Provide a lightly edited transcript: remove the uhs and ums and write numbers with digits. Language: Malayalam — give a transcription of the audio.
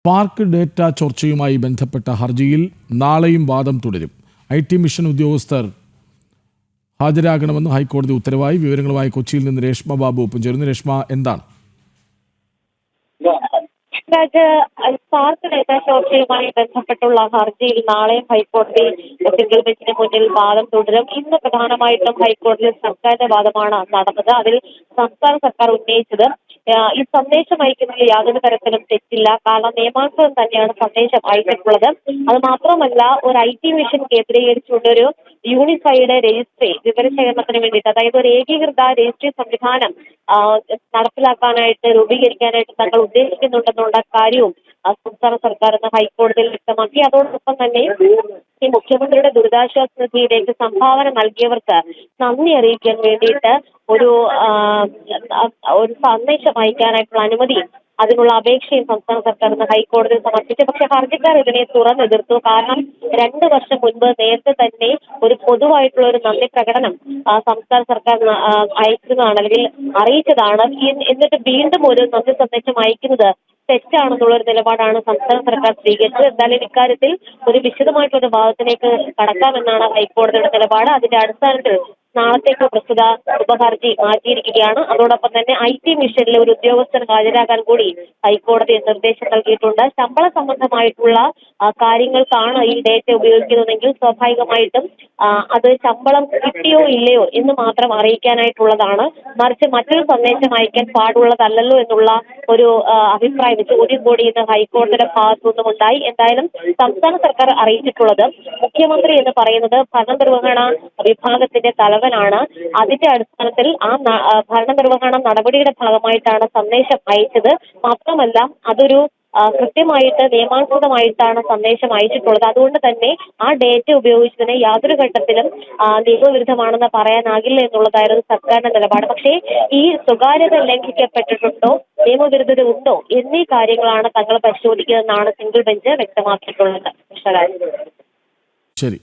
പാർക്ക് ഡേറ്റ ചോർച്ചയുമായി ബന്ധപ്പെട്ട ഹർജിയിൽ നാളെയും വാദം തുടരും. IT മിഷൻ ഉദ്യോഗസ്ഥർ ഹാജരാകണമെന്ന് ഹൈക്കോടതി ഉത്തരവായി. വിവരങ്ങളുമായി കൊച്ചിയിൽ നിന്ന് രേഷ്മ ബാബു ഒപ്പം ചേരുന്നു. രേഷ്മ, എന്താണ്? പാർക്ക് ഡേറ്റ ചോർച്ചയുമായി ബന്ധപ്പെട്ടുള്ള ഹർജിയിൽ നാളെ ഹൈക്കോടതി സിംഗിൾ ബെഞ്ചിന് മുന്നിൽ വാദം തുടരും. ഇന്ന് പ്രധാനമായിട്ടും ഹൈക്കോടതിയിൽ സർക്കാരിന്റെ വാദമാണ് നടന്നത്. അതിൽ സംസ്ഥാന സർക്കാർ ഉന്നയിച്ചത് ഈ സന്ദേശം അയക്കുന്നതിൽ യാതൊരു തരത്തിലും തെറ്റില്ല, കാരണം നിയമാനുസൃതം തന്നെയാണ് സന്ദേശം അയച്ചിട്ടുള്ളത്. അത് മാത്രമല്ല, ഒരു IT മിഷൻ കേന്ദ്രീകരിച്ചുകൊണ്ടൊരു യൂണിഫൈഡ് രജിസ്ട്രി വിവരശേഖരണത്തിന് വേണ്ടിയിട്ട്, അതായത് ഒരു ഏകീകൃത രജിസ്ട്രി സംവിധാനം നടപ്പിലാക്കാനായിട്ട് രൂപീകരിക്കാനായിട്ട് തങ്ങൾ ഉദ്ദേശിക്കുന്നുണ്ടെന്നുള്ള കാര്യവും സംസ്ഥാന സർക്കാർ ഇന്ന് ഹൈക്കോടതിയിൽ വ്യക്തമാക്കി. അതോടൊപ്പം തന്നെ ഈ മുഖ്യമന്ത്രിയുടെ ദുരിതാശ്വാസ നിധിയിലേക്ക് സംഭാവന നൽകിയവർക്ക് നന്ദി അറിയിക്കാൻ വേണ്ടിയിട്ട് ഒരു സന്ദേശം അയക്കാനായിട്ടുള്ള അനുമതി, അതിനുള്ള അപേക്ഷയും സംസ്ഥാന സർക്കാർ ഇന്ന് ഹൈക്കോടതിയിൽ സമർപ്പിച്ചു. പക്ഷേ ഹർജിക്കാർ ഇതിനെ തുറന്നെതിർത്തു. കാരണം 2 വർഷം മുൻപ് നേരത്തെ തന്നെ ഒരു പൊതുവായിട്ടുള്ള ഒരു നന്ദി പ്രകടനം സംസ്ഥാന സർക്കാർ അയച്ചതാണ്, അല്ലെങ്കിൽ അറിയിച്ചതാണ്. എന്നിട്ട് വീണ്ടും ഒരു നന്ദി സന്ദേശം അയക്കുന്നത് തെറ്റാണെന്നുള്ള ഒരു നിലപാടാണ് സംസ്ഥാന സർക്കാർ സ്വീകരിച്ചത്. എന്തായാലും ഇക്കാര്യത്തിൽ ഒരു വിശദമായിട്ടൊരു വാദത്തിലേക്ക് കടക്കാമെന്നാണ് ഹൈക്കോടതിയുടെ നിലപാട്. അതിന്റെ അടിസ്ഥാനത്തിൽ നാളത്തേക്ക് പ്രസ്തുത ഉപഹർജി മാറ്റിയിരിക്കുകയാണ്. അതോടൊപ്പം തന്നെ IT മിഷനിലെ ഒരു ഉദ്യോഗസ്ഥൻ ഹാജരാകാൻ കൂടി ഹൈക്കോടതി നിർദ്ദേശം നൽകിയിട്ടുണ്ട്. ശമ്പള സംബന്ധമായിട്ടുള്ള കാര്യങ്ങൾക്കാണ് ഈ ഡേറ്റ ഉപയോഗിക്കുന്നതെങ്കിൽ സ്വാഭാവികമായിട്ടും അത് ശമ്പളം കിട്ടിയോ ഇല്ലയോ എന്ന് മാത്രം അറിയിക്കാനായിട്ടുള്ളതാണ്. മറിച്ച് മറ്റൊരു സന്ദേശം അയക്കാൻ പാടുള്ളതല്ലല്ലോ എന്നുള്ള ഒരു അഭിപ്രായം ചോദ്യം കൂടി ഇന്ന് ഹൈക്കോടതിയുടെ ഭാഗത്തുനിന്നും ഉണ്ടായി. എന്തായാലും സംസ്ഥാന സർക്കാർ അറിയിച്ചിട്ടുള്ളത്, മുഖ്യമന്ത്രി എന്ന് പറയുന്നത് ഭരണനിർവഹണ വിഭാഗത്തിന്റെ തലവനാണ്. അതിന്റെ അടിസ്ഥാനത്തിൽ ആ ഭരണനിർവഹണ നടപടിയുടെ ഭാഗമായിട്ടാണ് സന്ദേശം അയച്ചത്. മാത്രമല്ല, അതൊരു കൃത്യമായിട്ട് നിയമാനുസൃതമായിട്ടാണ് സന്ദേശം അയച്ചിട്ടുള്ളത്. അതുകൊണ്ട് തന്നെ ആ ഡേറ്റ ഉപയോഗിച്ചതിന് യാതൊരു ഘട്ടത്തിലും നിയമവിരുദ്ധമാണെന്ന് പറയാനാകില്ല എന്നുള്ളതായിരുന്നു സർക്കാരിന്റെ നിലപാട്. പക്ഷേ ഈ സ്വകാര്യത ലംഘിക്കപ്പെട്ടിട്ടുണ്ടോ, നിയമവിരുദ്ധത ഉണ്ടോ എന്നീ കാര്യങ്ങളാണ് തങ്ങൾ പരിശോധിക്കുന്നതെന്നാണ് സിംഗിൾ ബെഞ്ച് വ്യക്തമാക്കിയിട്ടുള്ളത്. ശരി.